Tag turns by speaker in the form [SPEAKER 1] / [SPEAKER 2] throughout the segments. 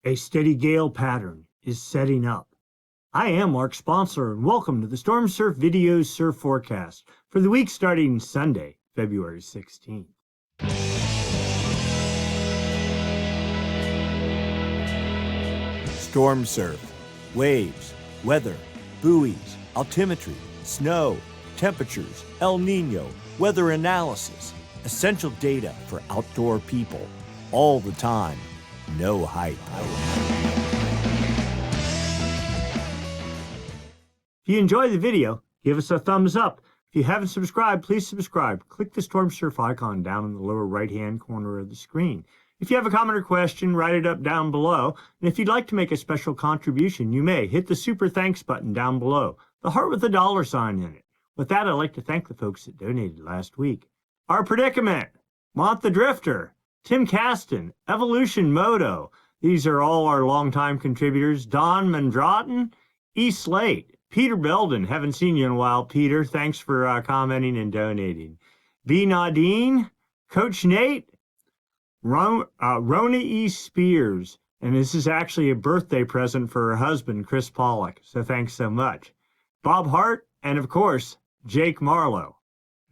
[SPEAKER 1] A steady gale pattern is setting up. I am Mark Sponsor, and welcome to the Stormsurf Video Surf Forecast for the week starting Sunday, February 16th.
[SPEAKER 2] Stormsurf, waves, weather, buoys, altimetry, snow, temperatures, El Nino, weather analysis, essential data for outdoor people, all the time. No hype.
[SPEAKER 1] If you enjoy the video, give us a thumbs up. If you haven't subscribed, please subscribe. Click the Stormsurf icon down in the lower right-hand corner of the screen. If you have a comment or question, write it up down below. And if you'd like to make a special contribution, you may hit the super thanks button down below, the heart with the $sign in it. With that, I'd like to thank the folks that donated last week. Our Predicament, Mont the Drifter, Tim Caston, Evolution Moto. These are all our longtime contributors. Don Mandratin, E. Slate, Peter Belden. Haven't seen you in a while, Peter. Thanks for commenting and donating. B. Nadine, Coach Nate, Rona E. Spears. And this is actually a birthday present for her husband, Chris Pollock. So thanks so much. Bob Hart, and of course, Jake Marlowe.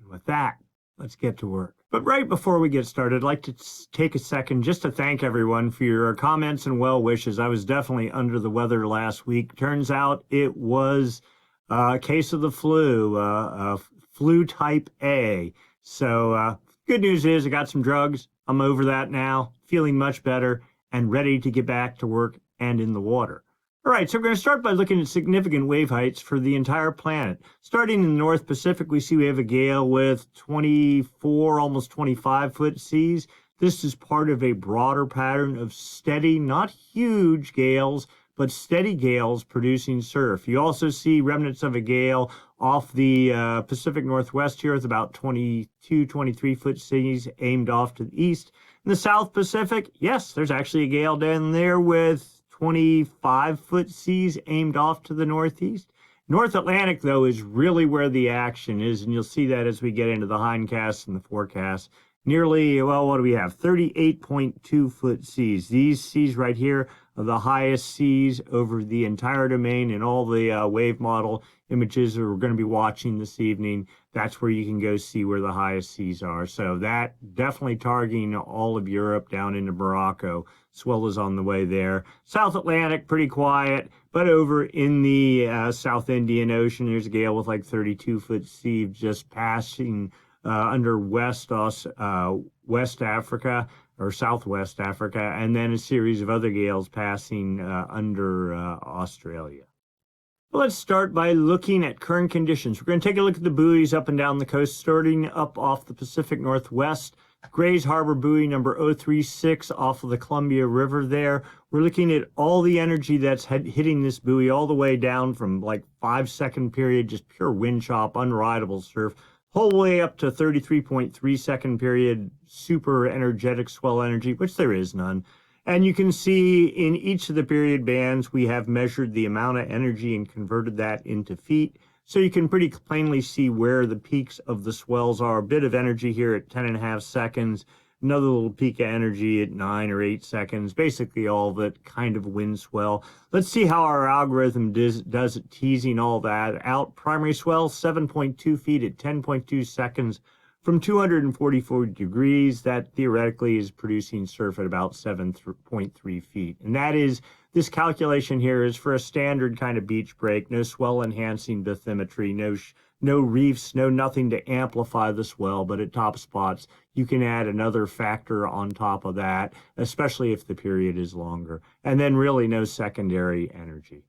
[SPEAKER 1] And with that, let's get to work. But right before we get started, I'd like to take a second just to thank everyone for your comments and well wishes. I was definitely under the weather last week. Turns out it was a case of the flu, flu type A. So good news is I got some drugs. I'm over that now, feeling much better and ready to get back to work and in the water. All right, so we're going to start by looking at significant wave heights for the entire planet. Starting in the North Pacific, we see we have a gale with 24, almost 25-foot seas. This is part of a broader pattern of steady, not huge gales, but steady gales producing surf. You also see remnants of a gale off the Pacific Northwest here with about 22, 23-foot seas aimed off to the east. In the South Pacific, yes, there's actually a gale down there with 25-foot seas aimed off to the northeast. North Atlantic, though, is really where the action is, and you'll see that as we get into the Hindcast and the forecast. Nearly, well, what do we have? 38.2-foot seas. These seas right here are the highest seas over the entire domain, and all the wave model images that we're going to be watching this evening, that's where you can go see where the highest seas are. So that definitely targeting all of Europe down into Morocco. Swell is on the way there. South Atlantic, pretty quiet, but over in the South Indian Ocean, there's a gale with like 32-foot sea just passing under West Africa or Southwest Africa, and then a series of other gales passing under Australia. Well, let's start by looking at current conditions. We're going to take a look at the buoys up and down the coast, starting up off the Pacific Northwest. Grays Harbor buoy number 036 off of the Columbia River there. We're looking at all the energy that's hitting this buoy all the way down from like 5-second period, just pure wind chop, unrideable surf, whole way up to 33.3-second period, super energetic swell energy, which there is none. And you can see in each of the period bands, we have measured the amount of energy and converted that into feet. So you can pretty plainly see where the peaks of the swells are. A bit of energy here at 10.5 seconds, another little peak of energy at 9 or 8 seconds, basically all of it kind of wind swell. Let's see how our algorithm does it, teasing all that out. Primary swell, 7.2 feet at 10.2 seconds from 244 degrees. That theoretically is producing surf at about 7.3 feet. And that is, this calculation here is for a standard kind of beach break, no swell enhancing bathymetry, no reefs, no nothing to amplify the swell, but at top spots, you can add another factor on top of that, especially if the period is longer. And then really no secondary energy.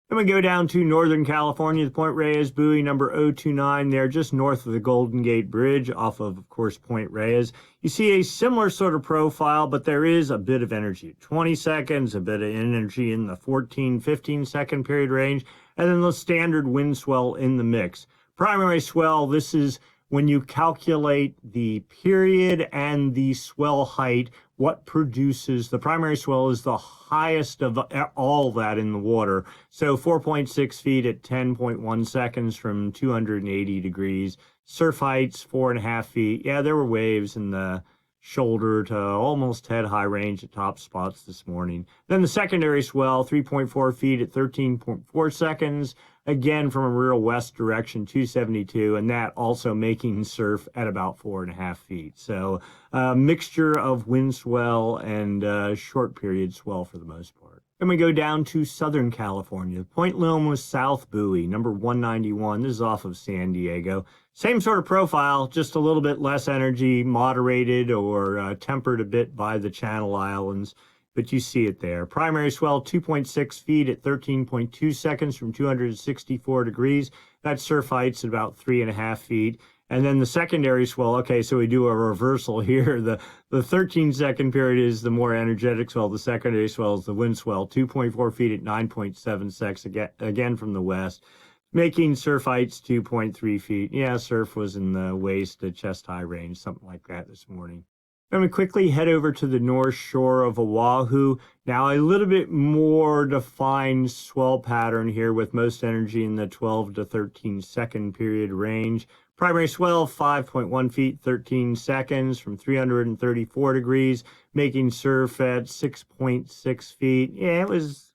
[SPEAKER 1] Then we go down to Northern California, the Point Reyes buoy number 029 there, just north of the Golden Gate Bridge, off of course, Point Reyes. You see a similar sort of profile, but there is a bit of energy. 20 seconds, a bit of energy in the 14, 15-second period range, and then the standard wind swell in the mix. Primary swell, this is when you calculate the period and the swell height, what produces, the primary swell is the highest of all that in the water. So 4.6 feet at 10.1 seconds from 280 degrees. Surf heights, 4.5 feet. Yeah, there were waves in the shoulder to almost head high range at top spots this morning. Then the secondary swell, 3.4 feet at 13.4 seconds, again from a real west direction, 272, and that also making surf at about 4.5 feet. So a mixture of wind swell and short period swell for the most part. Then we go down to Southern California. Point Loma South Buoy, number 191. This is off of San Diego. Same sort of profile, just a little bit less energy, moderated or tempered a bit by the Channel Islands, but you see it there. Primary swell, 2.6 feet at 13.2 seconds from 264 degrees. That surf height's at about 3.5 feet. And then the secondary swell, okay, so we do a reversal here. The 13-second period is the more energetic swell. The secondary swell is the wind swell, 2.4 feet at 9.7 seconds, again from the west, making surf heights 2.3 feet. Yeah, surf was in the waist to chest high range, something like that this morning. Then we quickly head over to the north shore of Oahu. Now a little bit more defined swell pattern here with most energy in the 12 to 13 second period range. Primary swell, 5.1 feet, 13 seconds from 334 degrees, making surf at 6.6 feet. Yeah, it was,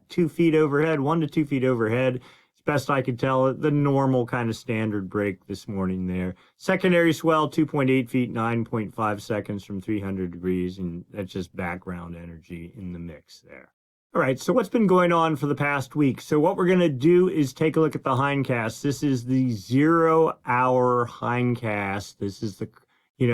[SPEAKER 1] 2 feet overhead, 1 to 2 feet overhead. Best I could tell, the normal kind of standard break this morning there. Secondary swell, 2.8 feet, 9.5 seconds from 300 degrees, and that's just background energy in the mix there. All right, so what's been going on for the past week? So what we're going to do is take a look at the Hindcast. This is the 0-hour Hindcast. This is the,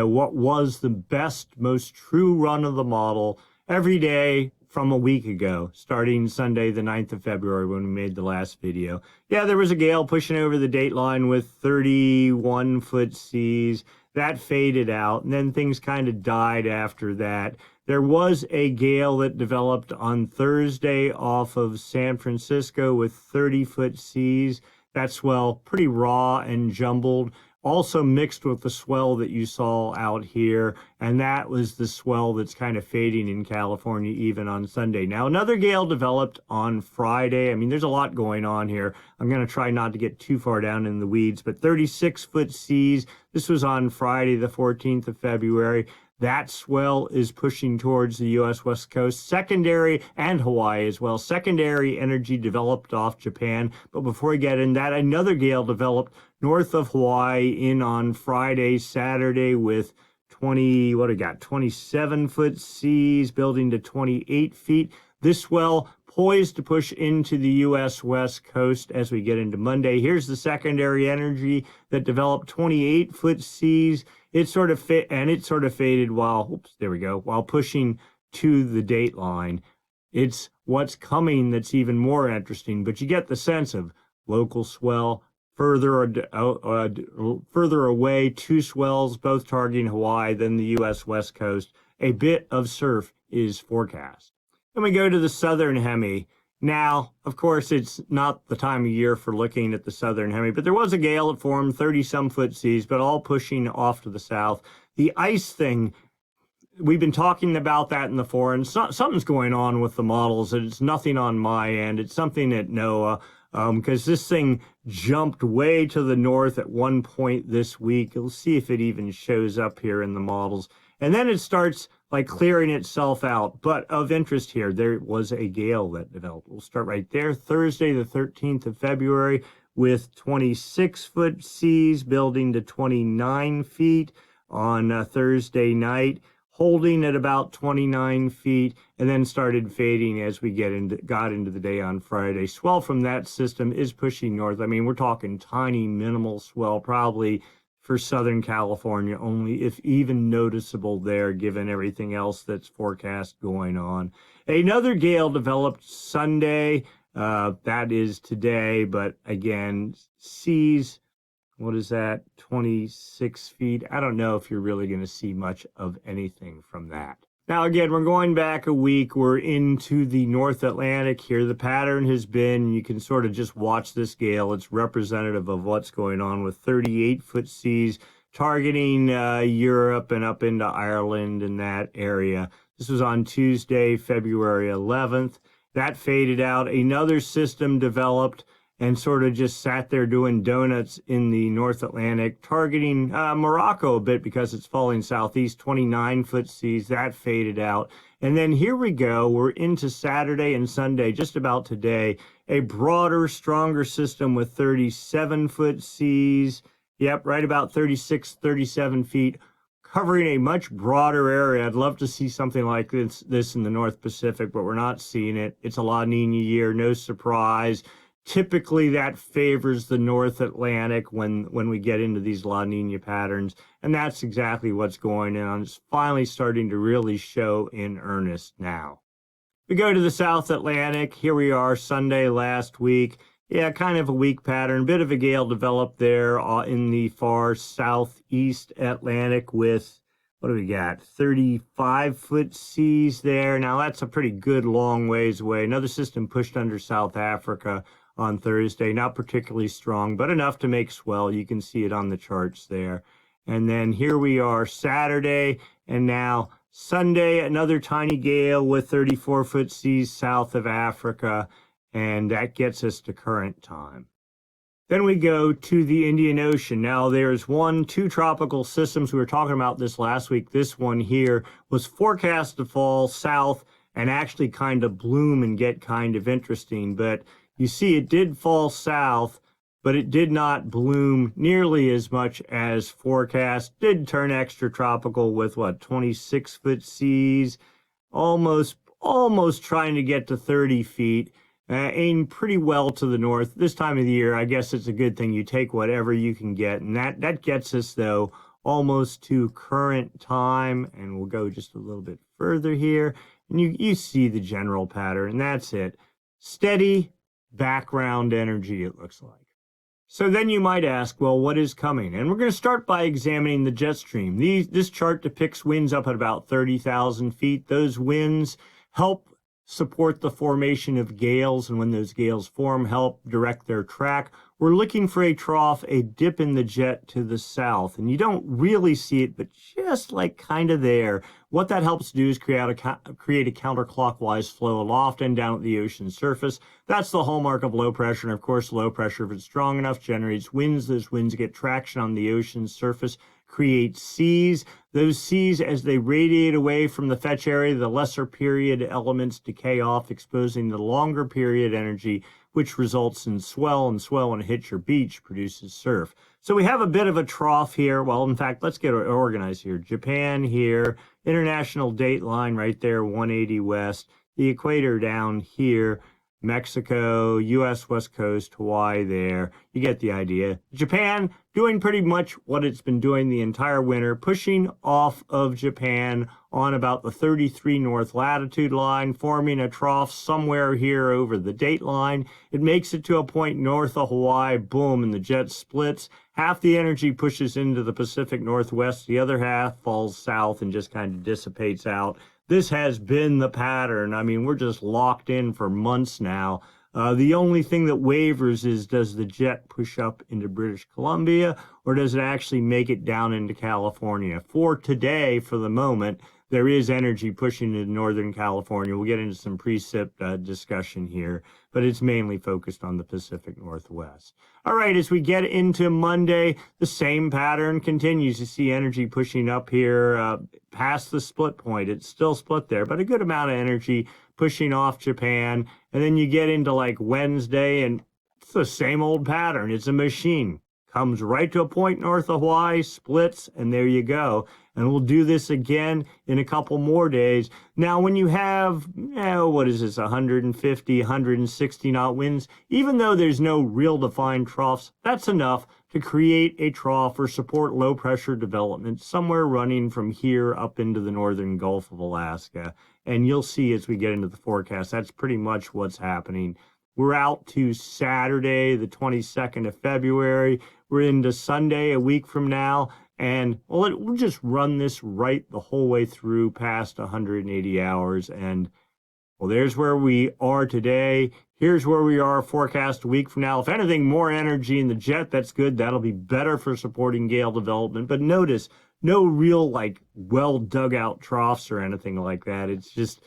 [SPEAKER 1] what was the best, most true run of the model every day from a week ago, starting Sunday, the 9th of February, when we made the last video. Yeah, there was a gale pushing over the date line with 31-foot seas. That faded out, and then things kind of died after that. There was a gale that developed on Thursday off of San Francisco with 30-foot seas. That swell, pretty raw and jumbled, also mixed with the swell that you saw out here, and that was the swell that's kind of fading in California even on Sunday. Now, another gale developed on Friday. I mean, there's a lot going on here. I'm going to try not to get too far down in the weeds, but 36-foot seas. This was on Friday, the 14th of February. That swell is pushing towards the U.S. West Coast. Secondary, and Hawaii as well. Secondary energy developed off Japan. But before we get in that, another gale developed north of Hawaii in on Friday, Saturday with 27-foot seas building to 28 feet. This swell poised to push into the U.S. West Coast as we get into Monday. Here's the secondary energy that developed 28-foot seas. It sort of faded while pushing to the date line. It's what's coming that's even more interesting, but you get the sense of local swell, further away, two swells, both targeting Hawaii, then the U.S. West Coast. A bit of surf is forecast. Then we go to the southern hemi. Now, of course, it's not the time of year for looking at the southern hemi, but there was a gale that formed 30-some-foot seas, but all pushing off to the south. The ice thing, we've been talking about that in the forum. Something's going on with the models, and it's nothing on my end. It's something at NOAA, because this thing jumped way to the north at one point this week. We'll see if it even shows up here in the models. And then it starts clearing itself out. But of interest here, there was a gale that developed. We'll start right there. Thursday, the 13th of February, with 26-foot seas building to 29 feet on Thursday night, holding at about 29 feet, and then started fading as we got into the day on Friday. Swell from that system is pushing north. I mean, we're talking tiny, minimal swell, probably for Southern California only, if even noticeable there, given everything else that's forecast going on. Another gale developed Sunday. That is today, but again, seas, what is that, 26 feet? I don't know if you're really going to see much of anything from that. Now, again, we're going back a week. We're into the North Atlantic here. The pattern has been, you can sort of just watch this gale. It's representative of what's going on with 38-foot seas targeting Europe and up into Ireland and that area. This was on Tuesday, February 11th. That faded out. Another system developed, and sort of just sat there doing donuts in the North Atlantic, targeting Morocco a bit because it's falling southeast, 29-foot seas. That faded out. And then here we go. We're into Saturday and Sunday, just about today. A broader, stronger system with 37-foot seas. Yep, right about 36, 37 feet, covering a much broader area. I'd love to see something like this in the North Pacific, but we're not seeing it. It's a La Nina year, no surprise. Typically, that favors the North Atlantic when we get into these La Nina patterns, and that's exactly what's going on. It's finally starting to really show in earnest now. We go to the South Atlantic. Here we are, Sunday last week. Yeah, kind of a weak pattern. Bit of a gale developed there in the far southeast Atlantic with, what do we got, 35-foot seas there. Now, that's a pretty good long ways away. Another system pushed under South Africa on Thursday. Not particularly strong, but enough to make swell. You can see it on the charts there. And then here we are Saturday, and now Sunday, another tiny gale with 34-foot seas south of Africa, and that gets us to current time. Then we go to the Indian Ocean. Now, there's two tropical systems. We were talking about this last week. This one here was forecast to fall south and actually kind of bloom and get kind of interesting. But you see, it did fall south, but it did not bloom nearly as much as forecast. Did turn extratropical with, 26-foot seas, almost trying to get to 30 feet. Aimed pretty well to the north. This time of the year, I guess it's a good thing. You take whatever you can get. And that gets us, though, almost to current time. And we'll go just a little bit further here. And you see the general pattern. And that's it. Steady background energy, it looks like. So then you might ask, well, what is coming? And we're going to start by examining the jet stream. This chart depicts winds up at about 30,000 feet. Those winds help support the formation of gales, and when those gales form, help direct their track. We're looking for a trough, a dip in the jet to the south, and you don't really see it, but just like kind of there. What that helps do is create a counterclockwise flow aloft and down at the ocean surface. That's the hallmark of low pressure, and of course, low pressure, if it's strong enough, generates winds. Those winds get traction on the ocean surface, create seas. Those seas, as they radiate away from the fetch area, the lesser period elements decay off, exposing the longer period energy, which results in swell, and swell, when it hits your beach, produces surf. So we have a bit of a trough here. Well, in fact, let's get organized here. Japan here, international date line right there, 180 west, the equator down here, Mexico, U.S. West Coast, Hawaii there. You get the idea. Japan doing pretty much what it's been doing the entire winter, pushing off of Japan on about the 33 north latitude line, forming a trough somewhere here over the date line. It makes it to a point north of Hawaii, boom, and the jet splits. Half the energy pushes into the Pacific Northwest. The other half falls south and just kind of dissipates out. This has been the pattern. I mean, we're just locked in for months now. The only thing that wavers is, does the jet push up into British Columbia, or does it actually make it down into California? For today, for the moment, there is energy pushing into Northern California. We'll get into some precip discussion here, but it's mainly focused on the Pacific Northwest. All right, as we get into Monday, the same pattern continues. You see energy pushing up here past the split point. It's still split there, but a good amount of energy pushing off Japan. And then you get into like Wednesday, and it's the same old pattern. It's a machine. Comes right to a point north of Hawaii, splits, and there you go. And we'll do this again in a couple more days. Now, when you have, 150, 160 knot winds, even though there's no real defined troughs, that's enough to create a trough or support low pressure development somewhere running from here up into the northern Gulf of Alaska. And you'll see as we get into the forecast, that's pretty much what's happening. We're out to Saturday, the 22nd of February. We're into Sunday, a week from now. And we'll just run this right the whole way through past 180 hours. And, well, there's where we are today. Here's where we are forecast a week from now. If anything, more energy in the jet, that's good. That'll be better for supporting gale development. But notice, no real, well dug out troughs or anything like that. It's just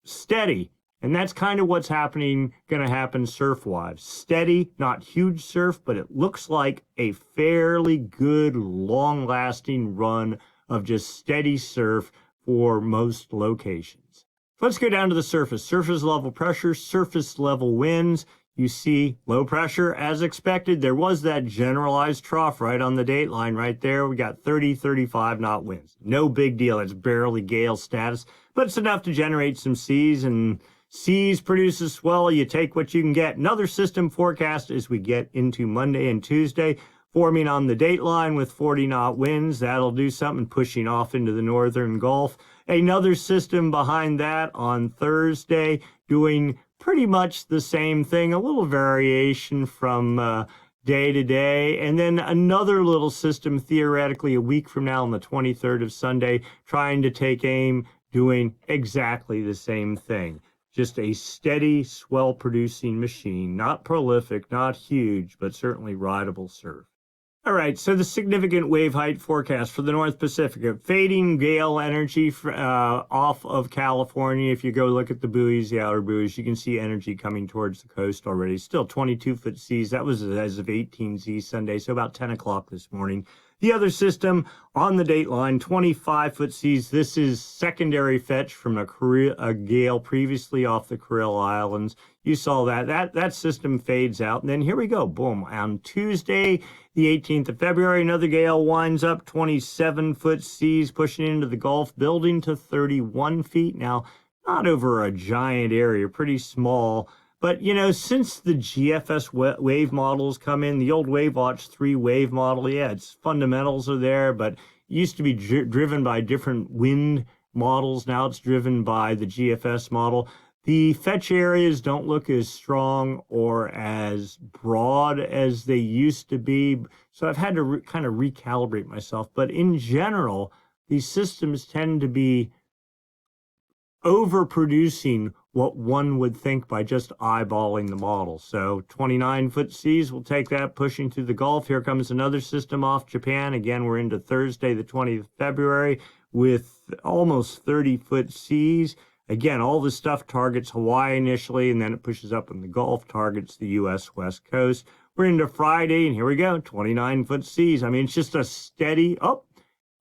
[SPEAKER 1] steady. And that's kind of what's going to happen surf-wise. Steady, not huge surf, but it looks like a fairly good, long-lasting run of just steady surf for most locations. Let's go down to the surface. Surface level pressure, surface level winds. You see low pressure as expected. There was that generalized trough right on the date line right there. We got 30, 35 knot winds. No big deal. It's barely gale status, but it's enough to generate some seas, and seas produces swell. You take what you can get. Another system forecast as we get into Monday and Tuesday, forming on the date line with 40 knot winds. That'll do something, pushing off into the northern Gulf. Another system behind that on Thursday doing pretty much the same thing, a little variation from day to day. And then another little system theoretically a week from now on the 23rd of Sunday, trying to take aim, doing exactly the same thing. Just a steady swell producing machine, not prolific, not huge, but certainly rideable surf. All right, so the significant wave height forecast for the North Pacific, fading gale energy off of California. If you go look at the buoys, the outer buoys, you can see energy coming towards the coast already. Still 22-foot seas. That was as of 18Z Sunday, so about 10 o'clock this morning. The other system on the date line, 25-foot seas. This is secondary fetch from a gale previously off the Kuril Islands. You saw that system fades out. And then here we go, boom. On Tuesday, the 18th of February, another gale winds up, 27-foot seas pushing into the Gulf, building to 31 feet. Now, not over a giant area, pretty small. But, you know, since the GFS wave models come in, the old WaveWatch 3 wave model, yeah, its fundamentals are there, but it used to be driven by different wind models. Now it's driven by the GFS model. The fetch areas don't look as strong or as broad as they used to be. So I've had to kind of recalibrate myself. But in general, these systems tend to be overproducing what one would think by just eyeballing the model. So 29-foot seas, we'll take that pushing through the Gulf. Here comes another system off Japan. Again, we're into Thursday, the 20th of February, with almost 30-foot seas. Again, all this stuff targets Hawaii initially, and then it pushes up in the Gulf, targets the U.S. West Coast. We're into Friday, and here we go, 29-foot seas. I mean, it's just a steady,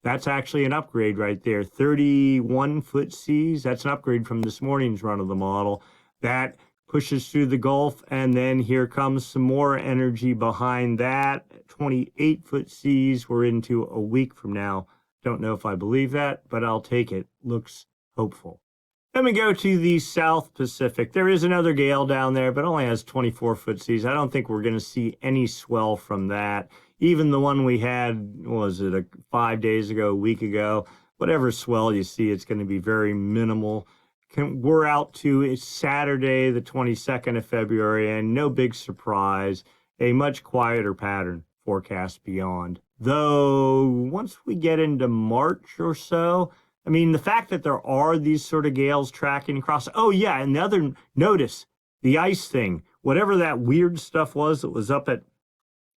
[SPEAKER 1] that's actually an upgrade right there. 31-foot seas, that's an upgrade from this morning's run of the model. That pushes through the Gulf, and then here comes some more energy behind that. 28-foot seas, we're into a week from now. Don't know if I believe that, but I'll take it. Looks hopeful. Then we go to the South Pacific. There is another gale down there, but only has 24-foot seas. I don't think we're going to see any swell from that. Even the one we had, was it 5 days ago, a week ago, whatever swell you see, it's going to be very minimal. We're out to Saturday, the 22nd of February, and no big surprise, a much quieter pattern forecast beyond. Though, once we get into March or so, I mean, the fact that there are these sort of gales tracking across. Oh, yeah, and the other, notice, the ice thing, whatever that weird stuff was that was up at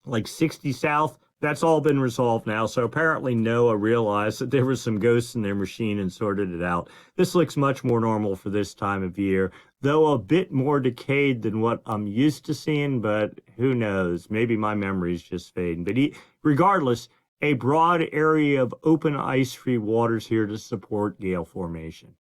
[SPEAKER 1] like 60 south, that's all been resolved now. So apparently NOAA realized that there was some ghosts in their machine and sorted it out. This looks much more normal for this time of year, though a bit more decayed than what I'm used to seeing, but who knows? Maybe my memory's just fading. But regardless, a broad area of open ice-free waters here to support gale formation.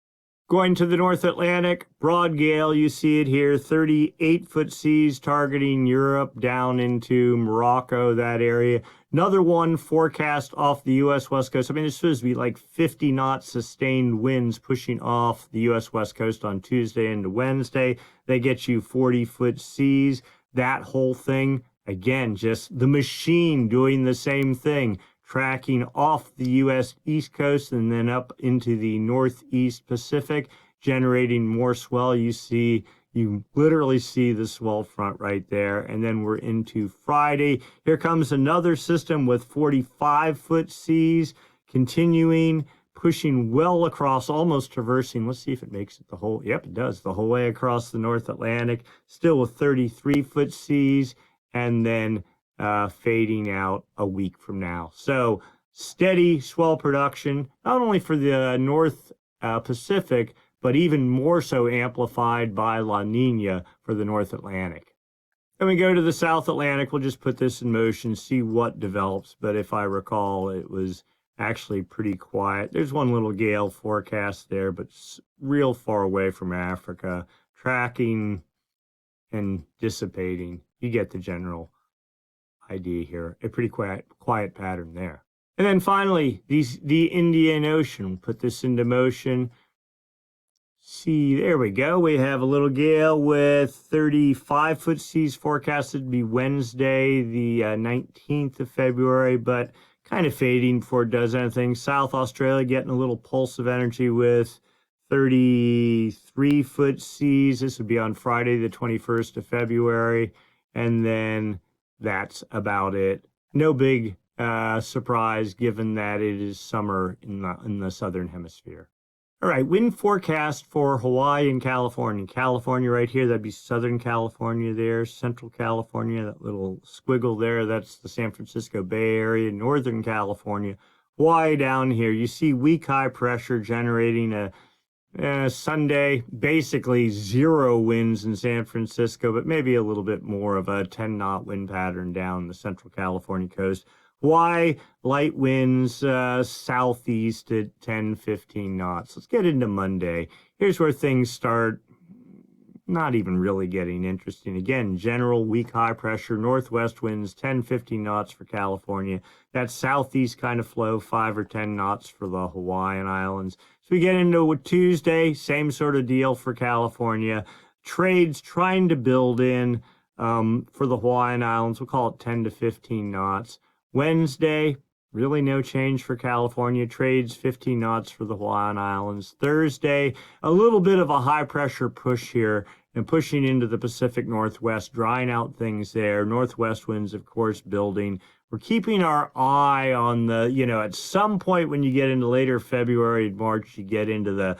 [SPEAKER 1] Going to the North Atlantic, broad gale, you see it here, 38-foot seas targeting Europe down into Morocco, that area. Another one forecast off the U.S. West Coast. I mean, it's supposed to be like 50-knot sustained winds pushing off the U.S. West Coast on Tuesday into Wednesday. They get you 40-foot seas. That whole thing, again, just the machine doing the same thing, tracking off the U.S. East Coast and then up into the Northeast Pacific, generating more swell. You literally see the swell front right there. And then we're into Friday. Here comes another system with 45-foot seas, continuing, pushing well across, almost traversing. Let's see if it makes it the whole, yep, it does, the whole way across the North Atlantic, still with 33-foot seas, and then fading out a week from now. So steady swell production, not only for the North Pacific, but even more so amplified by La Nina for the North Atlantic. And we go to the South Atlantic. We'll just put this in motion, see what develops. But if I recall, it was actually pretty quiet. There's one little gale forecast there, but real far away from Africa, tracking and dissipating. You get the general idea here. A pretty quiet pattern there. And then finally, the Indian Ocean. Put this into motion. See, there we go. We have a little gale with 35-foot seas forecasted to be Wednesday, the 19th of February, but kind of fading before it does anything. South Australia getting a little pulse of energy with 33-foot seas. This would be on Friday, the 21st of February. And then that's about it. No big surprise given that it is summer in the southern hemisphere. All right, wind forecast for Hawaii and California. California right here, that'd be Southern California there. Central California, that little squiggle there, that's the San Francisco Bay Area. Northern California, Hawaii down here. You see weak high pressure generating a Sunday, basically zero winds in San Francisco, but maybe a little bit more of a 10-knot wind pattern down the Central California coast. Hawaii, light winds southeast at 10, 15 knots. Let's get into Monday. Here's where things start not even really getting interesting. Again, general weak high pressure, northwest winds 10, 15 knots for California. That southeast kind of flow, 5 or 10 knots for the Hawaiian Islands. So we get into Tuesday, same sort of deal for California. Trades trying to build in for the Hawaiian Islands. We'll call it 10 to 15 knots. Wednesday, really no change for California. Trades 15 knots for the Hawaiian Islands. Thursday, a little bit of a high pressure push here and pushing into the Pacific Northwest, drying out things there. Northwest winds, of course, building. We're keeping our eye on the, at some point when you get into later February and March, you get into the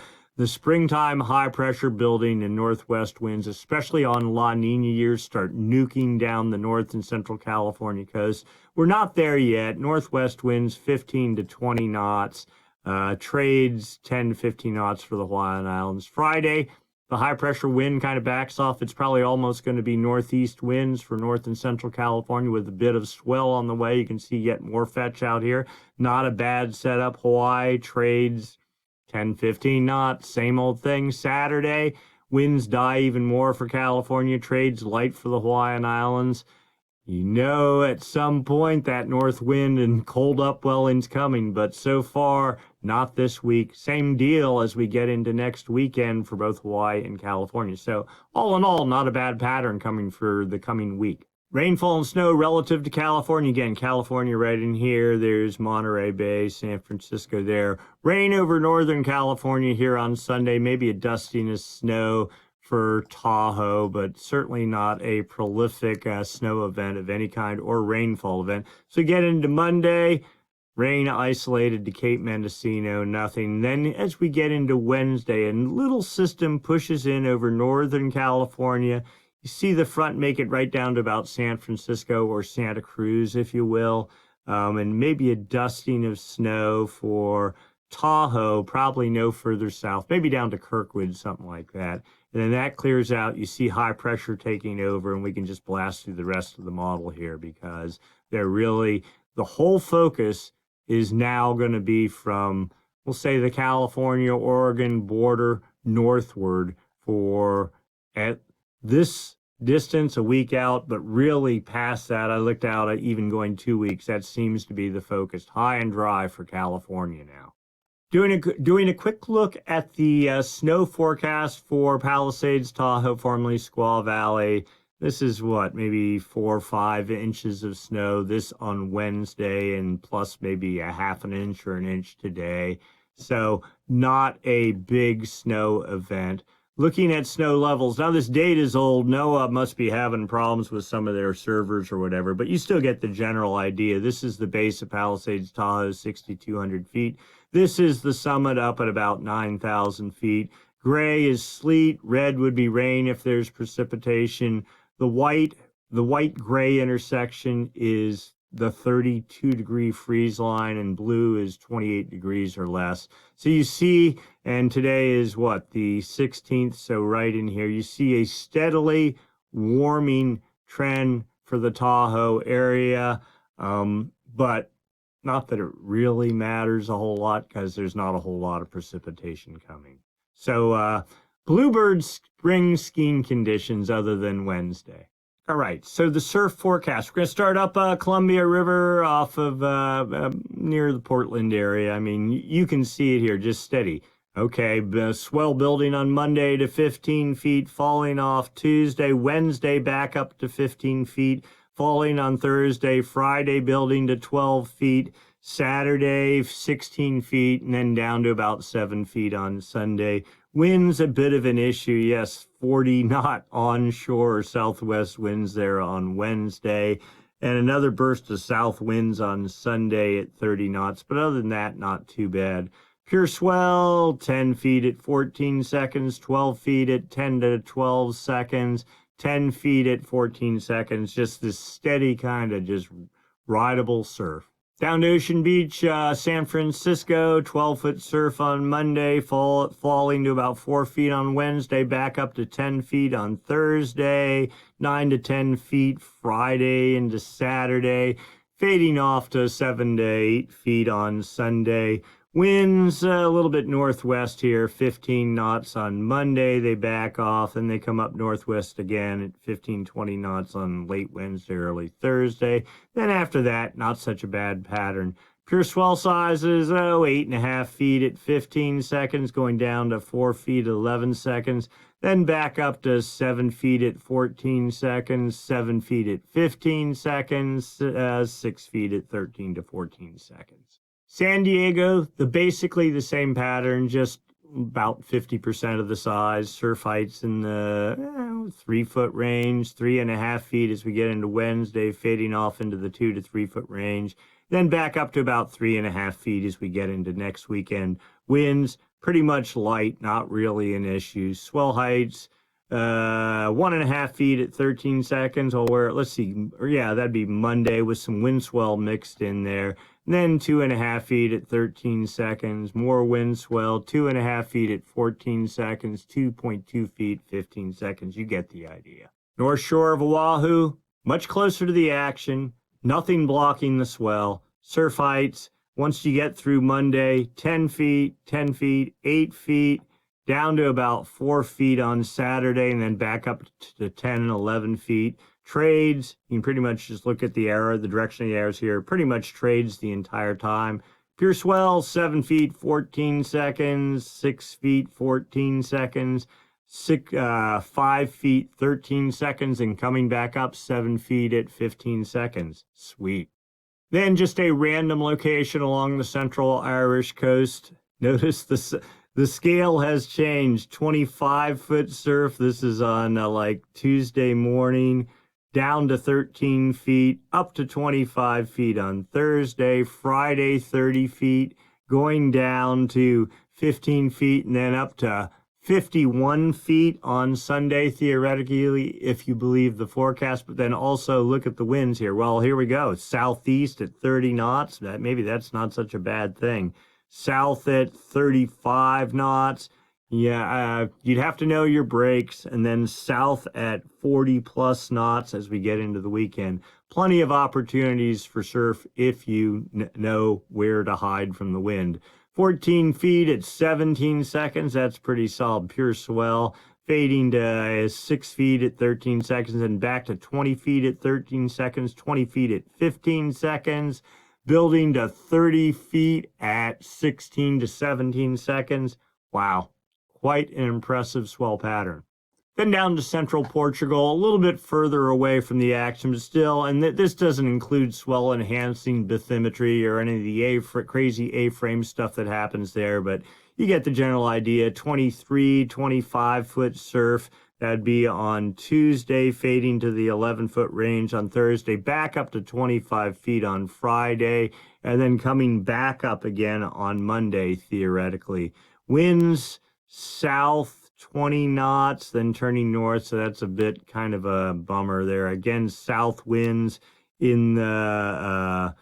[SPEAKER 1] springtime high pressure building and northwest winds, especially on La Nina years, start nuking down the North and Central California coast. We're not there yet. Northwest winds 15 to 20 knots. Trades 10 to 15 knots for the Hawaiian Islands. Friday, the high pressure wind kind of backs off. It's probably almost going to be northeast winds for North and Central California with a bit of swell on the way. You can see yet more fetch out here. Not a bad setup. Hawaii trades 10, 15 knots, same old thing. Saturday, winds die even more for California. Trades light for the Hawaiian Islands. At some point that north wind and cold upwelling's coming, but so far, not this week. Same deal as we get into next weekend for both Hawaii and California. So all in all, not a bad pattern coming for the coming week. Rainfall and snow relative to California. Again, California right in here. There's Monterey Bay, San Francisco there. Rain over Northern California here on Sunday. Maybe a dusting of snow for Tahoe, but certainly not a prolific snow event of any kind or rainfall event. So get into Monday, rain isolated to Cape Mendocino, nothing. Then as we get into Wednesday, a little system pushes in over Northern California. You see the front make it right down to about San Francisco or Santa Cruz, if you will, and maybe a dusting of snow for Tahoe, probably no further south, maybe down to Kirkwood, something like that. And then that clears out. You see high pressure taking over, and we can just blast through the rest of the model here because the whole focus is now going to be from, we'll say, the California-Oregon border northward for at this distance a week out, but really past that, I looked out at even going 2 weeks. That seems to be the focus. High and dry for California now. Doing a quick look at the snow forecast for Palisades, Tahoe, formerly Squaw Valley. This is maybe 4 or 5 inches of snow this on Wednesday, and plus maybe a half an inch or an inch today. So not a big snow event. Looking at snow levels, now this data is old. NOAA must be having problems with some of their servers or whatever, but you still get the general idea. This is the base of Palisades, Tahoe, 6,200 feet. This is the summit up at about 9,000 feet. Gray is sleet. Red would be rain if there's precipitation. The white-gray intersection is the 32-degree freeze line, and blue is 28 degrees or less. So you see, and today is what, the 16th, so right in here, you see a steadily warming trend for the Tahoe area, but not that it really matters a whole lot because there's not a whole lot of precipitation coming. So bluebird spring skiing conditions other than Wednesday. All right, so the surf forecast. We're going to start up Columbia River off of near the Portland area. I mean, you can see it here, just steady. Okay, swell building on Monday to 15 feet, falling off Tuesday, Wednesday back up to 15 feet, falling on Thursday, Friday building to 12 feet, Saturday 16 feet, and then down to about 7 feet on Sunday. Winds a bit of an issue, yes, 40 knot onshore southwest winds there on Wednesday, and another burst of south winds on Sunday at 30 knots, but other than that, not too bad. Pure swell, 10 feet at 14 seconds, 12 feet at 10 to 12 seconds, 10 feet at 14 seconds, just this steady kind of just rideable surf. Down to Ocean Beach, San Francisco, 12-foot surf on Monday, falling to about 4 feet on Wednesday, back up to 10 feet on Thursday, 9 to 10 feet Friday into Saturday, fading off to 7 to 8 feet on Sunday. Winds a little bit northwest here, 15 knots on Monday. They back off and they come up northwest again at 15, 20 knots on late Wednesday, early Thursday. Then after that, not such a bad pattern. Pure swell sizes, 8.5 feet at 15 seconds, going down to 4 feet at 11 seconds. Then back up to 7 feet at 14 seconds, 7 feet at 15 seconds, 6 feet at 13 to 14 seconds. San Diego, basically the same pattern, just about 50% of the size. Surf heights in the 3-foot range, 3.5 feet as we get into Wednesday, fading off into the 2 to 3 foot range. Then back up to about 3.5 feet as we get into next weekend. Winds pretty much light, not really an issue. Swell heights, 1.5 feet at 13 seconds. Let's see, that'd be Monday with some wind swell mixed in there. Then 2.5 feet at 13 seconds, more wind swell, 2.5 feet at 14 seconds, 2.2 feet, 15 seconds. You get the idea. North shore of Oahu, much closer to the action, nothing blocking the swell. Surf heights, once you get through Monday, 10 feet, 10 feet, 8 feet, down to about 4 feet on Saturday, and then back up to 10 and 11 feet. Trades, you can pretty much just look at the arrow, the direction of the arrows here, pretty much trades the entire time. Pure swell, 7 feet, 14 seconds, 6 feet, 14 seconds, 5 feet, 13 seconds, and coming back up 7 feet at 15 seconds. Sweet. Then just a random location along the central Irish coast. Notice the scale has changed. 25-foot surf. This is on like Tuesday morning. Down to 13 feet, up to 25 feet on Thursday, Friday 30 feet, going down to 15 feet, and then up to 51 feet on Sunday, theoretically, if you believe the forecast. But then also look at the winds here. Well, here we go. Southeast at 30 knots. Maybe that's not such a bad thing. South at 35 knots. Yeah, you'd have to know your breaks, and then south at 40 plus knots as we get into the weekend. Plenty of opportunities for surf if you know where to hide from the wind. 14 feet at 17 seconds, that's pretty solid. Pure swell, fading to 6 feet at 13 seconds, and back to 20 feet at 13 seconds, 20 feet at 15 seconds, building to 30 feet at 16 to 17 seconds. Wow. Quite an impressive swell pattern. Then down to central Portugal, a little bit further away from the action, but still, and this doesn't include swell enhancing bathymetry or any of the crazy A-frame stuff that happens there, but you get the general idea. 23, 25-foot surf. That'd be on Tuesday, fading to the 11-foot range on Thursday, back up to 25 feet on Friday, and then coming back up again on Monday, theoretically. Winds south 20 knots, then turning north, so that's a bit kind of a bummer there. Again, south winds in the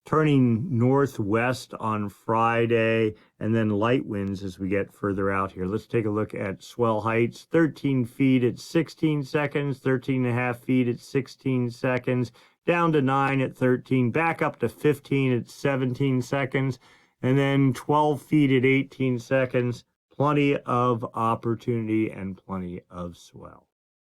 [SPEAKER 1] turning northwest on Friday, and then light winds as we get further out here. Let's take a look at swell heights. 13 feet at 16 seconds, 13.5 feet at 16 seconds, down to 9 at 13, back up to 15 at 17 seconds, and then 12 feet at 18 seconds. Plenty of opportunity and plenty of swell.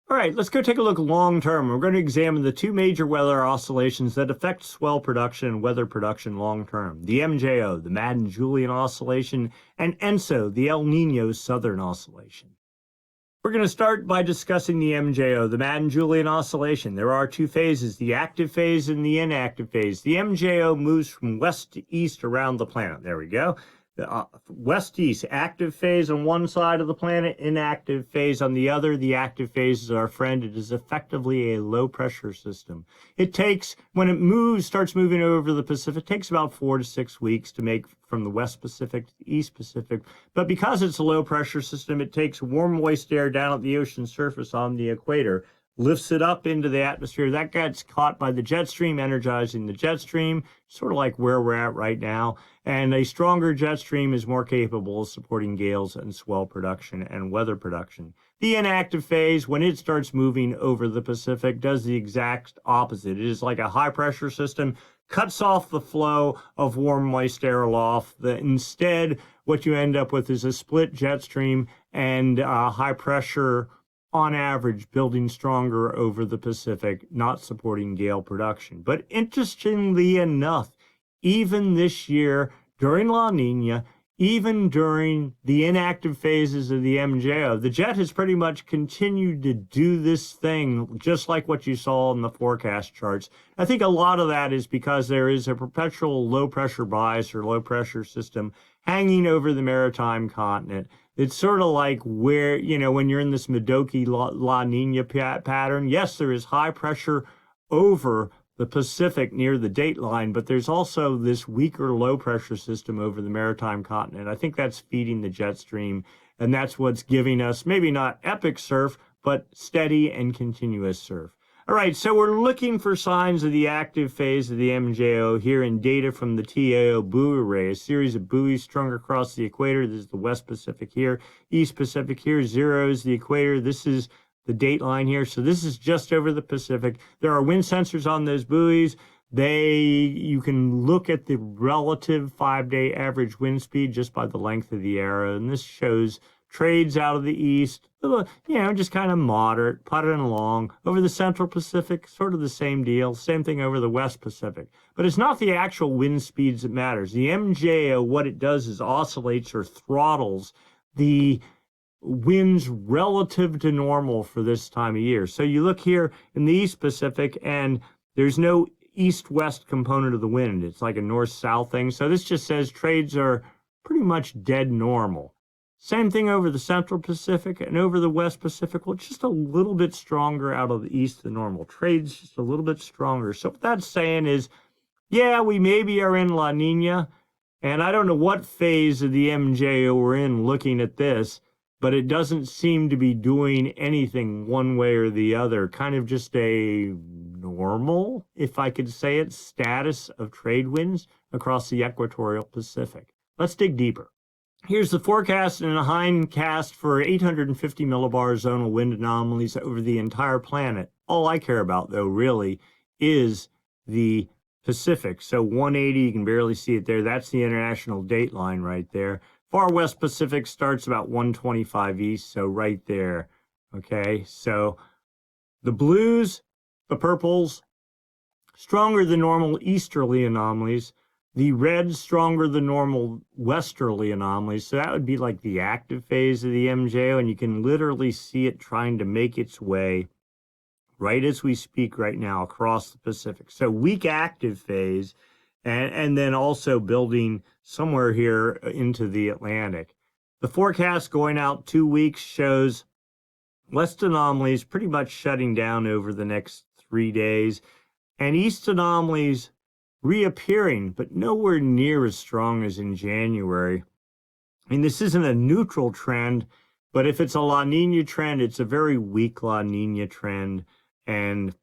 [SPEAKER 1] All right, let's go take a look long term. We're going to examine the two major weather oscillations that affect swell production and weather production long term. The MJO, the Madden-Julian Oscillation, and ENSO, the El Nino Southern Oscillation. We're going to start by discussing the MJO, the Madden-Julian Oscillation. There are two phases, the active phase and the inactive phase. The MJO moves from west to east around the planet. There we go. West-east, active phase on one side of the planet, inactive phase on the other. The active phase is our friend. It is effectively a low-pressure system. It takes, when it starts moving over the Pacific, it takes about 4 to 6 weeks to make from the West Pacific to the East Pacific. But because it's a low-pressure system, it takes warm, moist air down at the ocean surface on the equator, lifts it up into the atmosphere. That gets caught by the jet stream, energizing the jet stream, sort of like where we're at right now. And a stronger jet stream is more capable of supporting gales and swell production and weather production. The inactive phase, when it starts moving over the Pacific, does the exact opposite. It is like a high-pressure system, cuts off the flow of warm, moist air aloft. Instead, what you end up with is a split jet stream and high pressure on average, building stronger over the Pacific, not supporting gale production. But interestingly enough, even this year, during La Nina, even during the inactive phases of the MJO, the jet has pretty much continued to do this thing, just like what you saw in the forecast charts. I think a lot of that is because there is a perpetual low-pressure bias or low-pressure system hanging over the maritime continent. It's sort of like where, when you're in this Modoki La Nina pattern, yes, there is high pressure over the Pacific near the date line, but there's also this weaker low pressure system over the maritime continent. I think that's feeding the jet stream, and that's what's giving us maybe not epic surf, but steady and continuous surf. All right, so we're looking for signs of the active phase of the MJO here in data from the TAO buoy array, a series of buoys strung across the equator. This is the West Pacific here, East Pacific here, 0 is the equator. This is the date line here. So this is just over the Pacific. There are wind sensors on those buoys. You can look at the relative 5-day average wind speed just by the length of the arrow, and this shows trades out of the east, just kind of moderate, putting along. Over the Central Pacific, sort of the same deal. Same thing over the West Pacific. But it's not the actual wind speeds that matters. The MJO, what it does is oscillates or throttles the winds relative to normal for this time of year. So you look here in the East Pacific, and there's no east-west component of the wind. It's like a north-south thing. So this just says trades are pretty much dead normal. Same thing over the Central Pacific and over the West Pacific. Well, just a little bit stronger out of the east than normal. Trade's just a little bit stronger. So what that's saying is, yeah, we maybe are in La Nina, and I don't know what phase of the MJO we're in looking at this, but it doesn't seem to be doing anything one way or the other. Kind of just a normal, if I could say it, status of trade winds across the Equatorial Pacific. Let's dig deeper. Here's the forecast and a hindcast for 850 millibar zonal wind anomalies over the entire planet. All I care about, though, really, is the Pacific. So 180, you can barely see it there. That's the international date line right there. Far West Pacific starts about 125 east, so right there. Okay, so the blues, the purples, stronger than normal easterly anomalies. The red, stronger than normal westerly anomalies. So that would be like the active phase of the MJO, and you can literally see it trying to make its way right as we speak right now across the Pacific. So weak active phase, and then also building somewhere here into the Atlantic. The forecast going out 2 weeks shows west anomalies pretty much shutting down over the next 3 days, and east anomalies reappearing, but nowhere near as strong as in January. I mean, this isn't a neutral trend, but if it's a La Nina trend, it's a very weak La Nina trend. And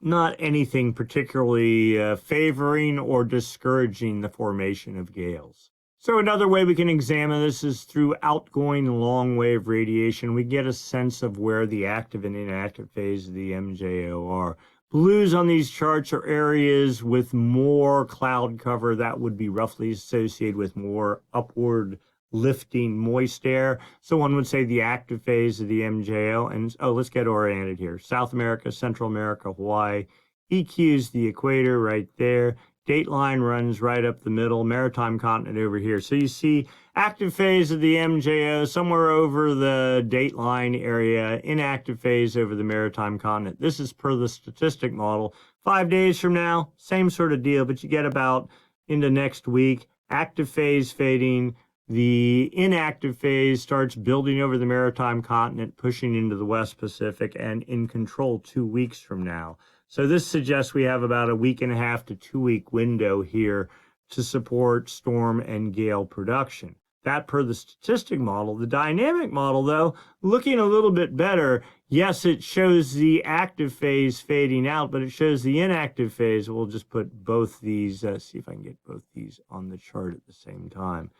[SPEAKER 1] not anything particularly favoring or discouraging the formation of gales. So another way we can examine this is through outgoing long wave radiation. We get a sense of where the active and inactive phase of the MJO are. Blues on these charts are areas with more cloud cover that would be roughly associated with more upward lifting moist air. So one would say the active phase of the MJO. And let's get oriented here. South America, Central America, Hawaii. EQ is the equator right there. Dateline runs right up the middle, maritime continent over here. So you see active phase of the MJO somewhere over the dateline area, inactive phase over the maritime continent. This is per the statistic model. 5 days from now, same sort of deal, but you get about into next week, active phase fading. The inactive phase starts building over the maritime continent, pushing into the West Pacific, and in control 2 weeks from now. So this suggests we have about a 1.5 to 2 week window here to support storm and gale production. That per the statistic model. The dynamic model, though, looking a little bit better. Yes, it shows the active phase fading out, but it shows the inactive phase. We'll just put both these, see if I can get both these on the chart at the same time.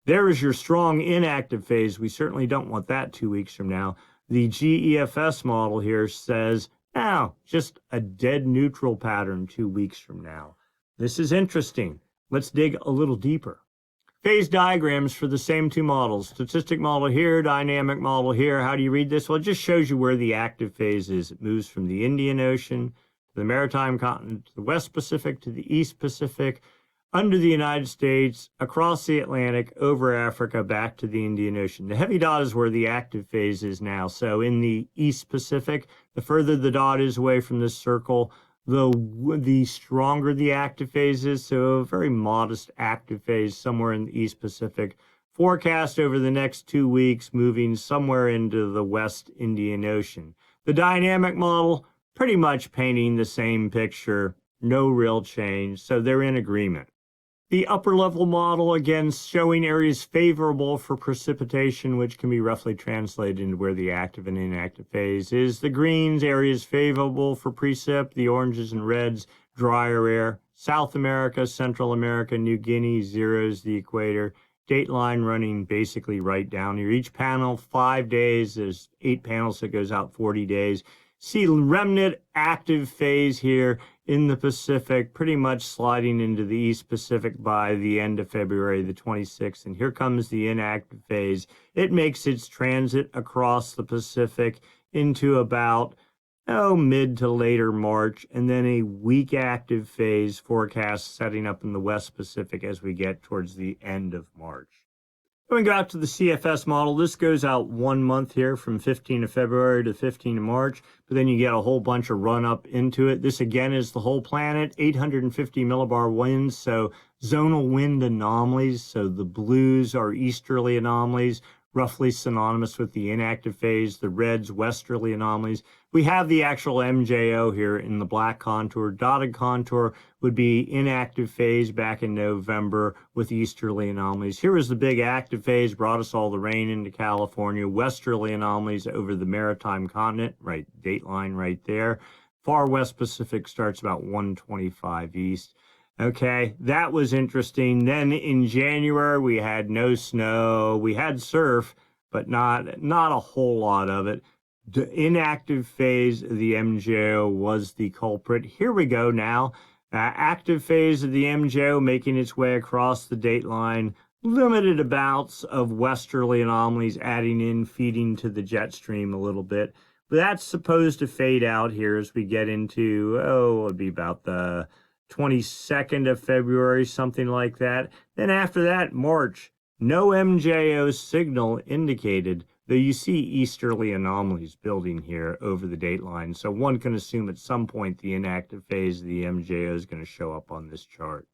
[SPEAKER 1] There is your strong inactive phase. We certainly don't want that 2 weeks from now. The GEFS model here says, now, just a dead neutral pattern 2 weeks from now. This is interesting. Let's dig a little deeper. Phase diagrams for the same two models. Statistic model here, dynamic model here. How do you read this? Well, it just shows you where the active phase is. It moves from the Indian Ocean to the maritime continent, to the West Pacific, to the East Pacific, under the United States, across the Atlantic, over Africa, back to the Indian Ocean. The heavy dot is where the active phase is now. So in the East Pacific, the further the dot is away from this circle, the stronger the active phase is. So a very modest active phase somewhere in the East Pacific. Forecast over the next 2 weeks, moving somewhere into the West Indian Ocean. The dynamic model, pretty much painting the same picture, no real change. So they're in agreement. The upper level model, again, showing areas favorable for precipitation, which can be roughly translated into where the active and inactive phase is. The greens, areas favorable for precip. The oranges and reds, drier air. South America, Central America, New Guinea, zeros the equator. Dateline running basically right down here. Each panel, 5 days. There's 8 panels, so it goes out 40 days. See remnant active phase here in the Pacific, pretty much sliding into the East Pacific by the end of February the 26th. And here comes the inactive phase. It makes its transit across the Pacific into about, mid to later March, and then a weak active phase forecast setting up in the West Pacific as we get towards the end of March. Going back to the CFS model, this goes out 1 month here from 15 of February to 15 of March, but then you get a whole bunch of run up into it. This again is the whole planet, 850 millibar winds, so zonal wind anomalies. So the blues are easterly anomalies, roughly synonymous with the inactive phase, the reds, westerly anomalies. We have the actual MJO here in the black contour. Dotted contour would be inactive phase back in November with easterly anomalies. Here was the big active phase, brought us all the rain into California. Westerly anomalies over the maritime continent, right, dateline right there. Far West Pacific starts about 125 east. Okay, that was interesting. Then in January, we had no snow. We had surf, but not a whole lot of it. The inactive phase of the MJO was the culprit. Here we go now. Active phase of the MJO making its way across the dateline. Limited bouts of westerly anomalies adding in, feeding to the jet stream a little bit. But that's supposed to fade out here as we get into, it would be about the 22nd of February, something like that. Then after that, March, no MJO signal indicated, though you see easterly anomalies building here over the dateline. So one can assume at some point the inactive phase of the MJO is going to show up on this chart.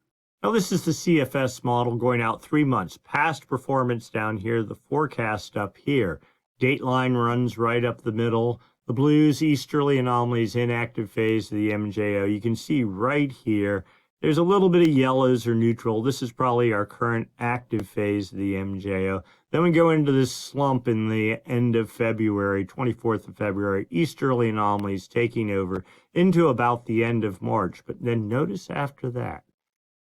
[SPEAKER 1] Now this is the CFS model going out 3 months. Past performance down here, the forecast up here. Dateline runs right up the middle. The blues, easterly anomalies, inactive phase of the MJO. You can see right here, there's a little bit of yellows or neutral. This is probably our current active phase of the MJO. Then we go into this slump in the end of February, 24th of February, easterly anomalies taking over into about the end of March. But then notice after that,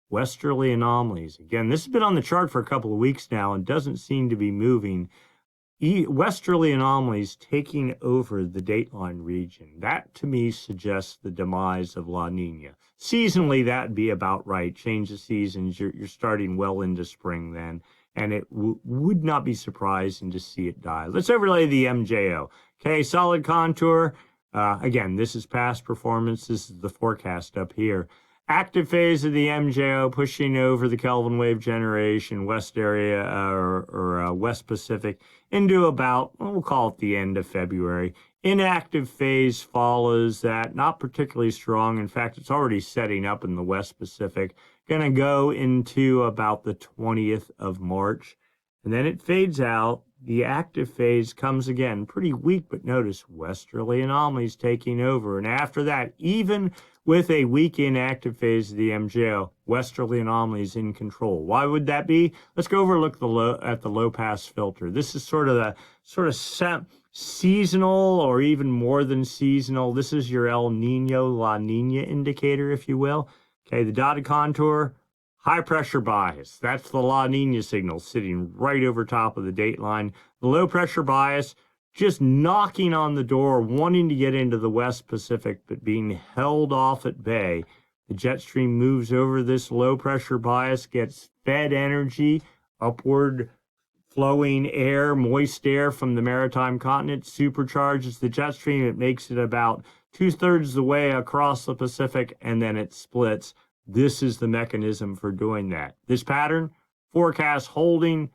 [SPEAKER 1] westerly anomalies. Again, this has been on the chart for a couple of weeks now and doesn't seem to be moving. Westerly anomalies taking over the dateline region. That, to me, suggests the demise of La Nina. Seasonally, that'd be about right. Change of seasons, you're starting well into spring then, and it would not be surprising to see it die. Let's overlay the MJO. Okay, solid contour. Again, this is past performance. This is the forecast up here. Active phase of the MJO pushing over the Kelvin wave generation, west area or West Pacific into about, well, we'll call it the end of February. Inactive phase follows that, not particularly strong. In fact, it's already setting up in the West Pacific. Going to go into about the 20th of March, and then it fades out. The active phase comes again, pretty weak, but notice westerly anomalies taking over. And after that, even with a weak inactive phase of the MJO, westerly anomalies in control. Why would that be? Let's go over and look at the low pass filter. This is sort of seasonal or even more than seasonal. This is your El Nino, La Nina indicator, if you will. Okay, the dotted contour, high pressure bias. That's the La Nina signal sitting right over top of the dateline. The low pressure bias, just knocking on the door, wanting to get into the West Pacific, but being held off at bay. The jet stream moves over this low pressure bias, gets fed energy, upward flowing air, moist air from the maritime continent, supercharges the jet stream. It makes it about 2/3 of the way across the Pacific, and then it splits. This is the mechanism for doing that. This pattern, forecast holding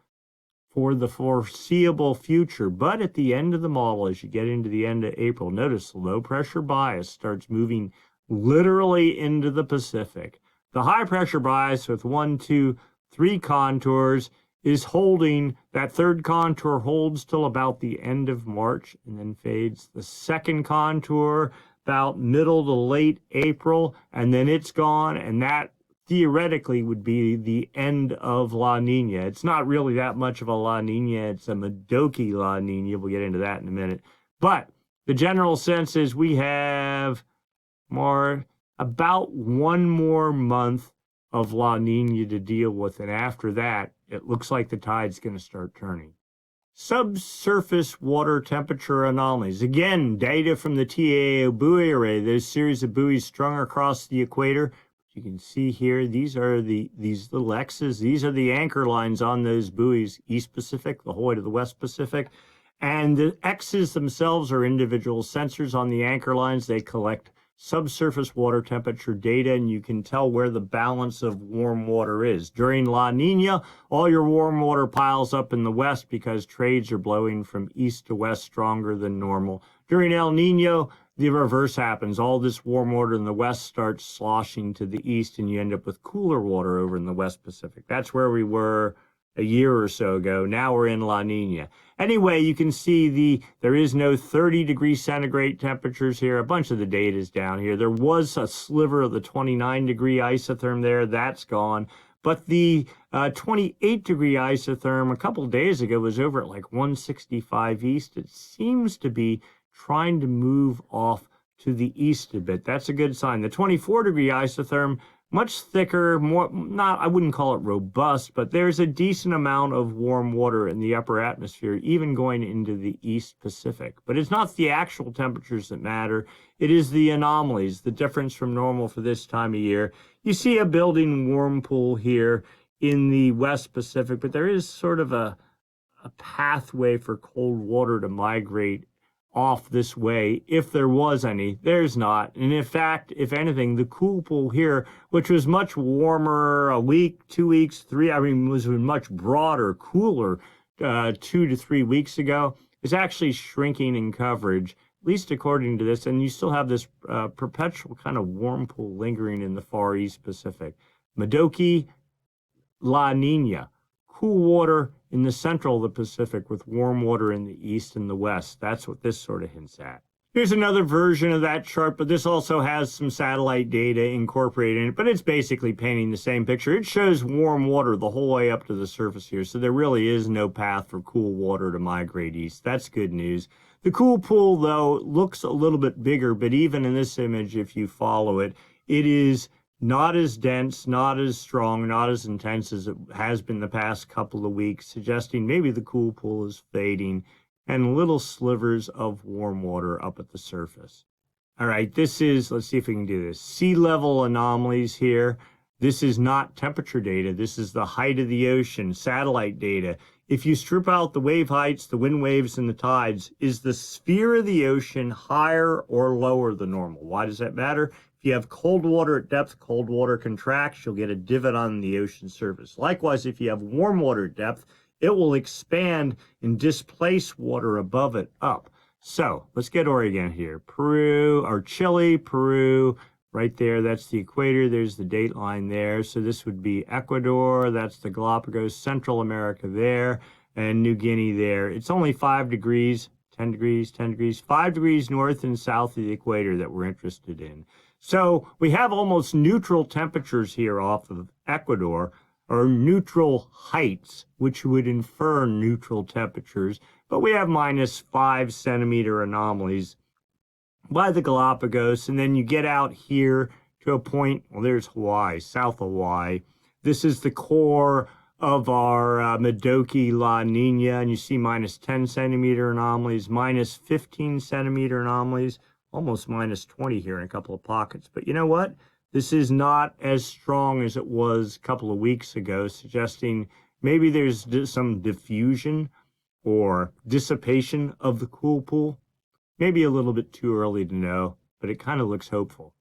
[SPEAKER 1] for the foreseeable future. But at the end of the model, as you get into the end of April, notice the low pressure bias starts moving literally into the Pacific. The high pressure bias with 1, 2, 3 contours is holding. That third contour holds till about the end of March and then fades. The second contour about middle to late April, and then it's gone, and that theoretically would be the end of La Nina. It's not really that much of a La Nina. It's a Modoki La Nina. We'll get into that in a minute. But the general sense is we have about one more month of La Nina to deal with, and after that, it looks like the tide's going to start turning. Subsurface water temperature anomalies. Again, data from the TAO buoy array. There's a series of buoys strung across the equator. You can see here, these are these little X's. These are the anchor lines on those buoys, East Pacific, the Buoy to the West Pacific. And the X's themselves are individual sensors on the anchor lines. They collect subsurface water temperature data, and you can tell where the balance of warm water is. During La Nina, all your warm water piles up in the west because trades are blowing from east to west stronger than normal. During El Nino, the reverse happens. All this warm water in the west starts sloshing to the east, and you end up with cooler water over in the West Pacific. That's where we were a year or so ago. Now we're in La Nina. Anyway, you can see there is no 30-degree centigrade temperatures here. A bunch of the data is down here. There was a sliver of the 29-degree isotherm there. That's gone. But the 28-degree isotherm a couple days ago was over at like 165 east. It seems to be trying to move off to the east a bit. That's a good sign. The 24-degree isotherm, much thicker, I wouldn't call it robust, but there's a decent amount of warm water in the upper atmosphere, even going into the East Pacific. But it's not the actual temperatures that matter. It is the anomalies, the difference from normal for this time of year. You see a building warm pool here in the West Pacific, but there is sort of a pathway for cold water to migrate off this way, if there was any. There's not. And in fact, if anything, the cool pool here, which was much warmer a week, 2 weeks, was much broader, cooler 2 to 3 weeks ago, is actually shrinking in coverage, at least according to this. And you still have this perpetual kind of warm pool lingering in the far East Pacific. Modoki, La Nina, cool water in the central of the Pacific with warm water in the east and the west. That's what this sort of hints at. Here's another version of that chart, but this also has some satellite data incorporated in it, but it's basically painting the same picture. It shows warm water the whole way up to the surface here, so there really is no path for cool water to migrate east. That's good news. The cool pool, though, looks a little bit bigger, but even in this image, if you follow it, it is not as dense, not as strong, not as intense as it has been the past couple of weeks, suggesting maybe the cool pool is fading and little slivers of warm water up at the surface. All right, this is, let's see if we can do this, sea level anomalies here. This is not temperature data. This is the height of the ocean, satellite data. If you strip out the wave heights, the wind waves, and the tides, is the sphere of the ocean higher or lower than normal? Why does that matter? If you have cold water at depth, cold water contracts, you'll get a divot on the ocean surface. Likewise, if you have warm water at depth, it will expand and displace water above it up. So let's get Oregon here. Peru, or Chile, Peru, right there, that's the equator. There's the date line there. So this would be Ecuador, that's the Galapagos, Central America there, and New Guinea there. It's only 5 degrees, 10 degrees, 10 degrees, 5 degrees north and south of the equator that we're interested in. So we have almost neutral temperatures here off of Ecuador, or neutral heights, which would infer neutral temperatures, but we have -5 centimeter anomalies by the Galapagos, and then you get out here to a point, well, there's Hawaii, south of Hawaii. This is the core of our Modoki La Nina, and you see -10 centimeter anomalies, -15 centimeter anomalies, almost -20 here in a couple of pockets. But you know what? This is not as strong as it was a couple of weeks ago, suggesting maybe there's some diffusion or dissipation of the cool pool. Maybe a little bit too early to know, but it kind of looks hopeful.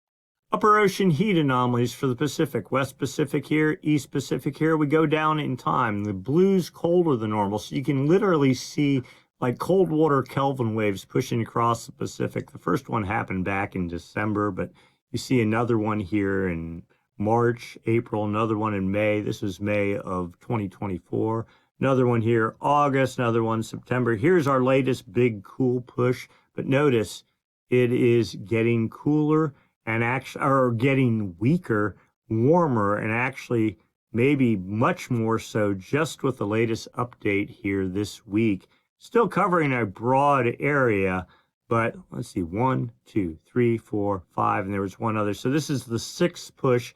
[SPEAKER 1] Upper ocean heat anomalies for the Pacific. West Pacific here, East Pacific here. We go down in time. The blue's colder than normal, so you can literally see like cold water Kelvin waves pushing across the Pacific. The first one happened back in December, but you see another one here in March, April, another one in May. This was May of 2024. Another one here, August, another one, September. Here's our latest big cool push. But notice it is getting cooler and actually, or getting weaker, warmer, and actually maybe much more so just with the latest update here this week. Still covering a broad area, but let's see, 1, 2, 3, 4, 5, and there was one other. So this is the 6th push.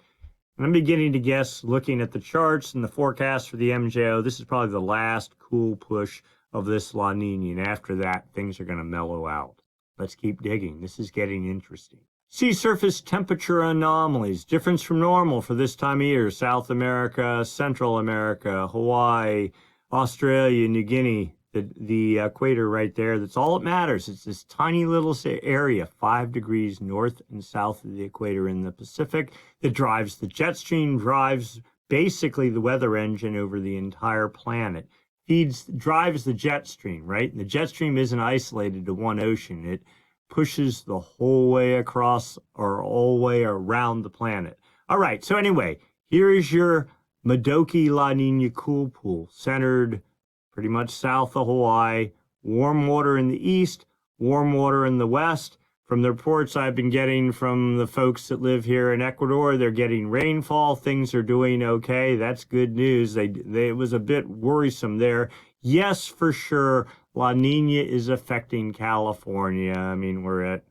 [SPEAKER 1] And I'm beginning to guess, looking at the charts and the forecast for the MJO, this is probably the last cool push of this La Nina. And after that, things are going to mellow out. Let's keep digging. This is getting interesting. Sea surface temperature anomalies. Difference from normal for this time of year. South America, Central America, Hawaii, Australia, New Guinea. The equator right there, that's all that matters. It's this tiny little area, 5 degrees north and south of the equator in the Pacific, that drives the jet stream, drives basically the weather engine over the entire planet. Drives the jet stream, right? And the jet stream isn't isolated to one ocean. It pushes the whole way across or all the way around the planet. All right, so anyway, here is your Modoki La Nina cool pool, centered pretty much south of Hawaii, warm water in the east, warm water in the west. From the reports I've been getting from the folks that live here in Ecuador, they're getting rainfall. Things are doing okay. That's good news. It was a bit worrisome there. Yes, for sure, La Nina is affecting California. I mean, we're at,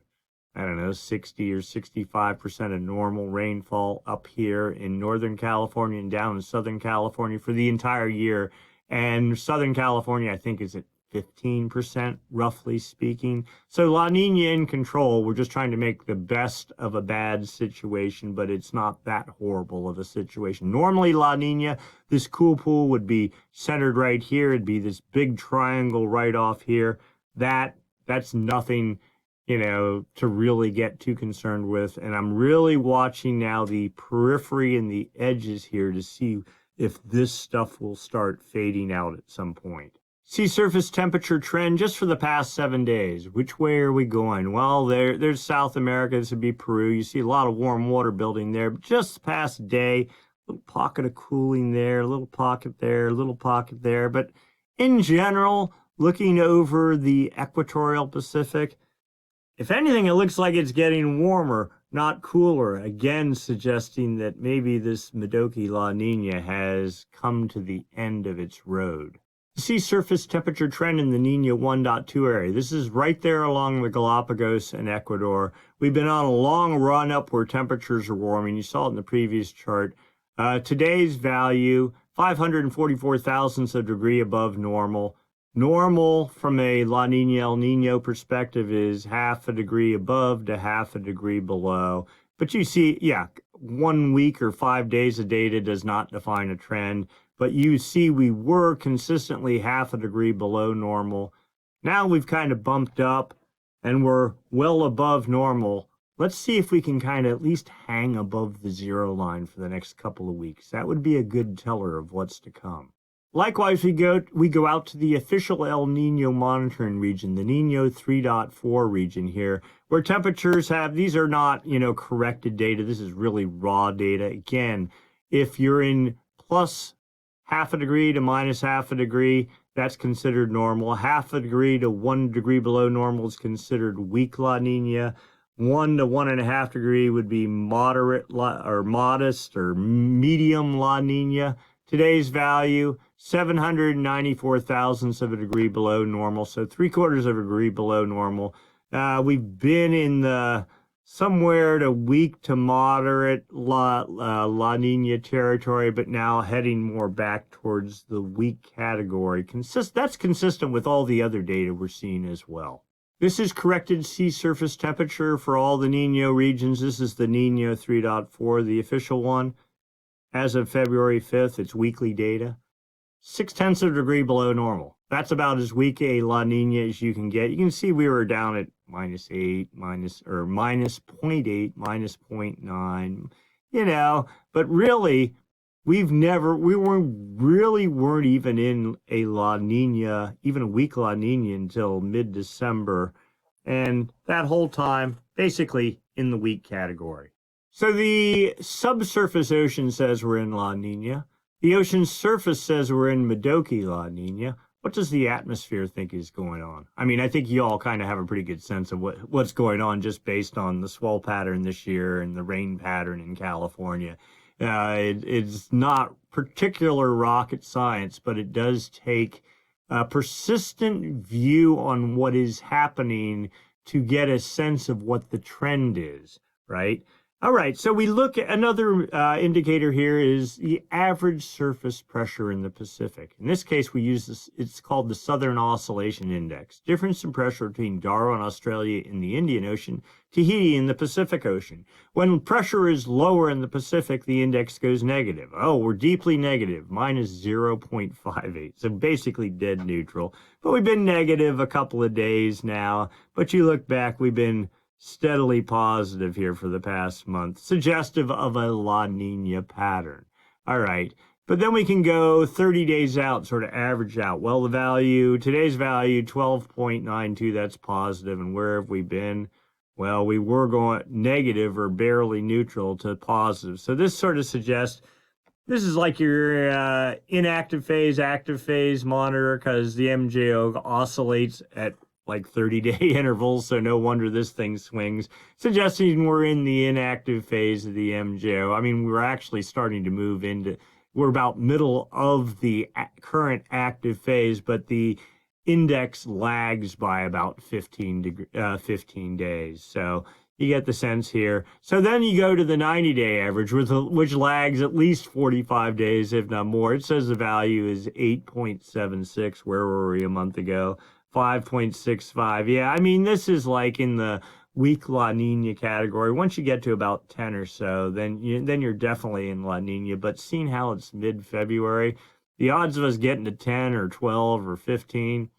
[SPEAKER 1] I don't know, 60 or 65% of normal rainfall up here in Northern California and down in Southern California for the entire year. And Southern California, I think, is at 15%, roughly speaking. So La Nina in control. We're just trying to make the best of a bad situation, but it's not that horrible of a situation. Normally, La Nina, this cool pool would be centered right here. It'd be this big triangle right off here. That's nothing, to really get too concerned with. And I'm really watching now the periphery and the edges here to see if this stuff will start fading out at some point. Sea surface temperature trend just for the past 7 days. Which way are we going? Well, there's South America. This would be Peru. You see a lot of warm water building there. But just the past day, a little pocket of cooling there, a little pocket there, a little pocket there. But in general, looking over the Equatorial Pacific, If anything, it looks like it's getting warmer, not cooler, again suggesting that maybe this Modoki La Nina has come to the end of its road. Sea surface temperature trend in the Nino 1.2 area. This is right there along the Galapagos and Ecuador. We've been on a long run up where temperatures are warming. You saw it in the previous chart. Today's value, 544 thousandths of a degree above normal. Normal from a La Nina El Nino perspective is half a degree above to half a degree below. But you see, yeah, 1 week or 5 days of data does not define a trend. But you see we were consistently half a degree below normal. Now we've kind of bumped up and we're well above normal. Let's see if we can kind of at least hang above the zero line for the next couple of weeks. That would be a good teller of what's to come. Likewise, we go out to the official El Nino monitoring region, the Nino 3.4 region here, where temperatures have, these are not, corrected data. This is really raw data. Again, if you're in plus half a degree to minus half a degree, that's considered normal. Half a degree to 1 degree below normal is considered weak La Nina. 1 to 1.5 degree would be moderate or modest or medium La Nina. Today's value, 794 thousandths of a degree below normal, so 3/4 of a degree below normal. We've been in the somewhere to weak to moderate La Nina territory, but now heading more back towards the weak category. That's consistent with all the other data we're seeing as well. This is corrected sea surface temperature for all the Nino regions. This is the Nino 3.4, the official one. As of February 5th, it's weekly data. 0.6 of a degree below normal. That's about as weak a La Nina as you can get. You can see we were down at -8, minus 0.8, minus 0.9, but really, we weren't even in a La Nina, even a weak La Nina until mid-December. And that whole time, basically in the weak category. So the subsurface ocean says we're in La Nina. The ocean's surface says we're in Modoki La Nina. What does the atmosphere think is going on? I mean, I think you all kind of have a pretty good sense of what's going on just based on the swell pattern this year and the rain pattern in California. It's not particular rocket science, but it does take a persistent view on what is happening to get a sense of what the trend is, right? All right, so we look at another indicator here is the average surface pressure in the Pacific. In this case, we use this, it's called the Southern Oscillation Index. Difference in pressure between Darwin, Australia in the Indian Ocean, Tahiti in the Pacific Ocean. When pressure is lower in the Pacific, the index goes negative. Oh, we're deeply negative, minus 0.58. So basically dead neutral. But we've been negative a couple of days now. But you look back, we've been steadily positive here for the past month, suggestive of a La Nina pattern. All right, but then we can go 30 days out, sort of average out. Well, today's value, 12.92, that's positive. And where have we been? Well, we were going negative or barely neutral to positive. So this sort of suggests this is like your inactive phase, active phase monitor, because the MJO oscillates at like 30-day intervals, so no wonder this thing swings, suggesting we're in the inactive phase of the MJO. I mean, we're actually starting to move we're about middle of the current active phase, but the index lags by about 15 days. So you get the sense here. So then you go to the 90-day average, which lags at least 45 days, if not more. It says the value is 8.76. Where were we a month ago? 5.65. Yeah, I mean, this is like in the weak La Nina category. Once you get to about 10 or so, then you're definitely in La Nina. But seeing how it's mid-February, the odds of us getting to 10 or 12 or 15,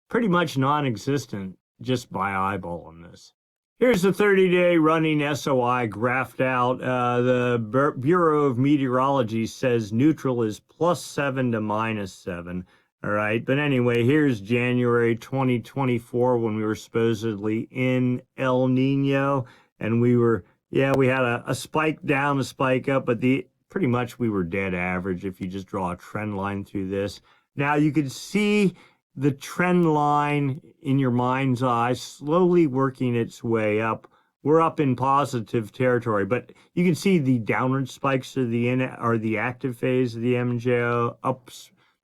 [SPEAKER 1] pretty much non-existent just by eyeballing this. Here's the 30-day running SOI graphed out. The Bureau of Meteorology says neutral is +7 to -7. All right, but anyway, here's January 2024 when we were supposedly in El Nino, and we had a spike down, a spike up, but pretty much we were dead average if you just draw a trend line through this. Now you could see the trend line in your mind's eye slowly working its way up. We're up in positive territory, but you can see the downward spikes are the active phase of the MJO,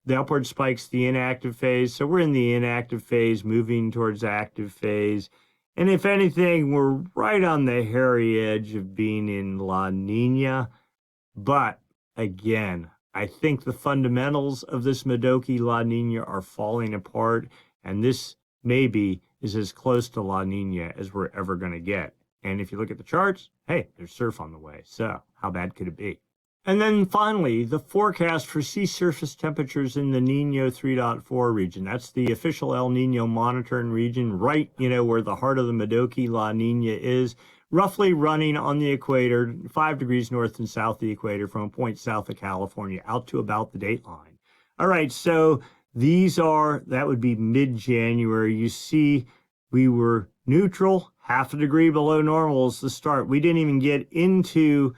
[SPEAKER 1] the upward spikes, the inactive phase. So we're in the inactive phase, moving towards active phase. And if anything, we're right on the hairy edge of being in La Nina. But again, I think the fundamentals of this Modoki La Nina are falling apart, and this maybe is as close to La Nina as we're ever going to get. And if you look at the charts, hey, there's surf on the way. So how bad could it be? And then finally, the forecast for sea surface temperatures in the Nino 3.4 region. That's the official El Nino monitoring region, right, where the heart of the Modoki La Nina is, roughly running on the equator, 5 degrees north and south of the equator from a point south of California out to about the date line. All right, so that would be mid-January. You see, we were neutral, half a degree below normal is the start. We didn't even get into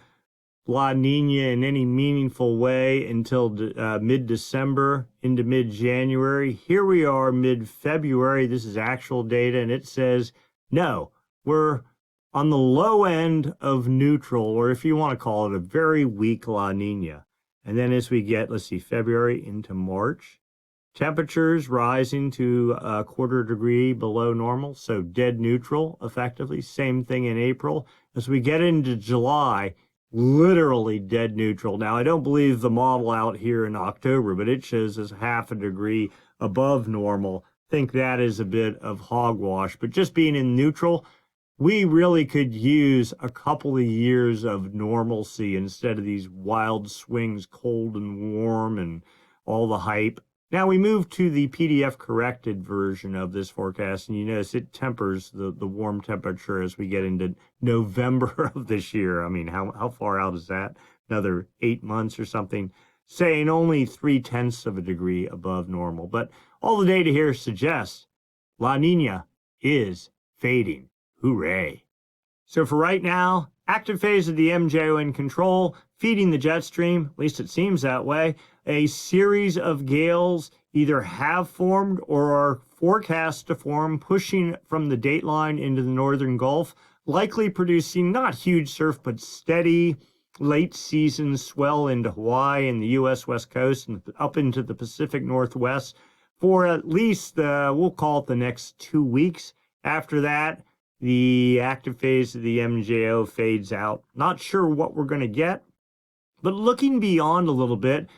[SPEAKER 1] La Nina in any meaningful way until mid-December into mid-January. Here we are mid-February. This is actual data, and it says, no, we're on the low end of neutral, or if you want to call it a very weak La Nina. And then as we get, February into March, temperatures rising to a quarter degree below normal, so dead neutral effectively. Same thing in April. As we get into July, literally dead neutral. Now, I don't believe the model out here in October, but it shows us half a degree above normal. Think that is a bit of hogwash, but just being in neutral, we really could use a couple of years of normalcy instead of these wild swings, cold and warm and all the hype. Now we move to the PDF corrected version of this forecast, and you notice it tempers the warm temperature as we get into November of this year. I mean, how far out is that? Another 8 months or something, saying only 0.3 of a degree above normal. But all the data here suggests La Nina is fading. Hooray. So for right now, active phase of the MJO in control, feeding the jet stream, at least it seems that way. A series of gales either have formed or are forecast to form, pushing from the dateline into the northern Gulf, likely producing not huge surf, but steady late season swell into Hawaii and the U.S. West Coast and up into the Pacific Northwest for at least, we'll call it the next 2 weeks. After that, the active phase of the MJO fades out. Not sure what we're going to get, but looking beyond a little bit,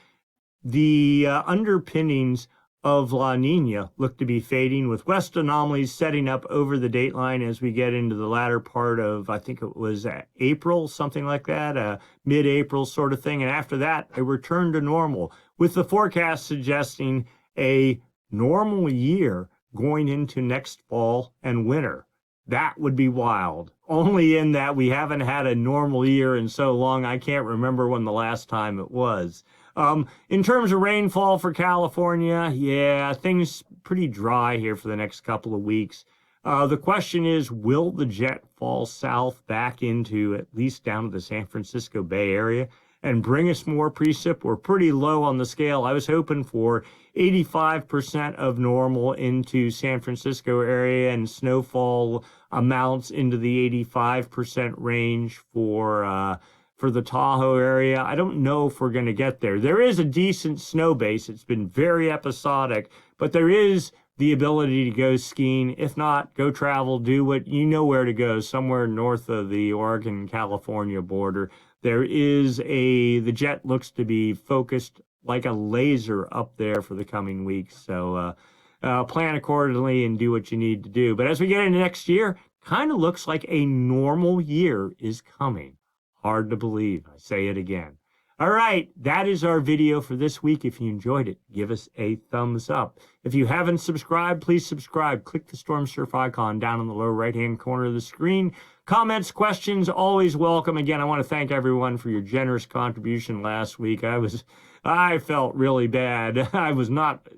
[SPEAKER 1] the underpinnings of La Nina look to be fading, with west anomalies setting up over the dateline as we get into the latter part of, I think it was April, something like that, mid-April sort of thing. And after that, a return to normal, with the forecast suggesting a normal year going into next fall and winter. That would be wild. Only in that we haven't had a normal year in so long, I can't remember when the last time it was. In terms of rainfall for California, yeah, things pretty dry here for the next couple of weeks. The question is, will the jet fall south back into at least down to the San Francisco Bay Area and bring us more precip? We're pretty low on the scale. I was hoping for 85% of normal into San Francisco area and snowfall amounts into the 85% range for the Tahoe area. I don't know if we're going to get there. There is a decent snow base. It's been very episodic, but there is the ability to go skiing. If not, go travel, do what you know where to go, somewhere north of the Oregon-California border. The jet looks to be focused like a laser up there for the coming weeks. So plan accordingly and do what you need to do. But as we get into next year, kind of looks like a normal year is coming. Hard to believe. I say it again. All right, that is our video for this week. If you enjoyed it, give us a thumbs up. If you haven't subscribed, please subscribe. Click the Stormsurf icon down in the lower right-hand corner of the screen. Comments, questions, always welcome. Again, I want to thank everyone for your generous contribution last week. I felt really bad. I was not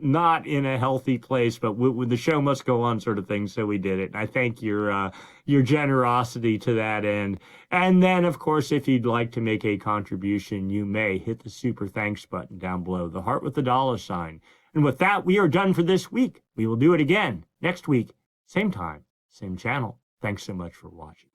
[SPEAKER 1] in a healthy place, but the show must go on sort of thing, so we did it. And I thank your generosity to that end. And then, of course, if you'd like to make a contribution, you may hit the super thanks button down below, the heart with the $sign. And with that, we are done for this week. We will do it again next week, same time, same channel. Thanks so much for watching.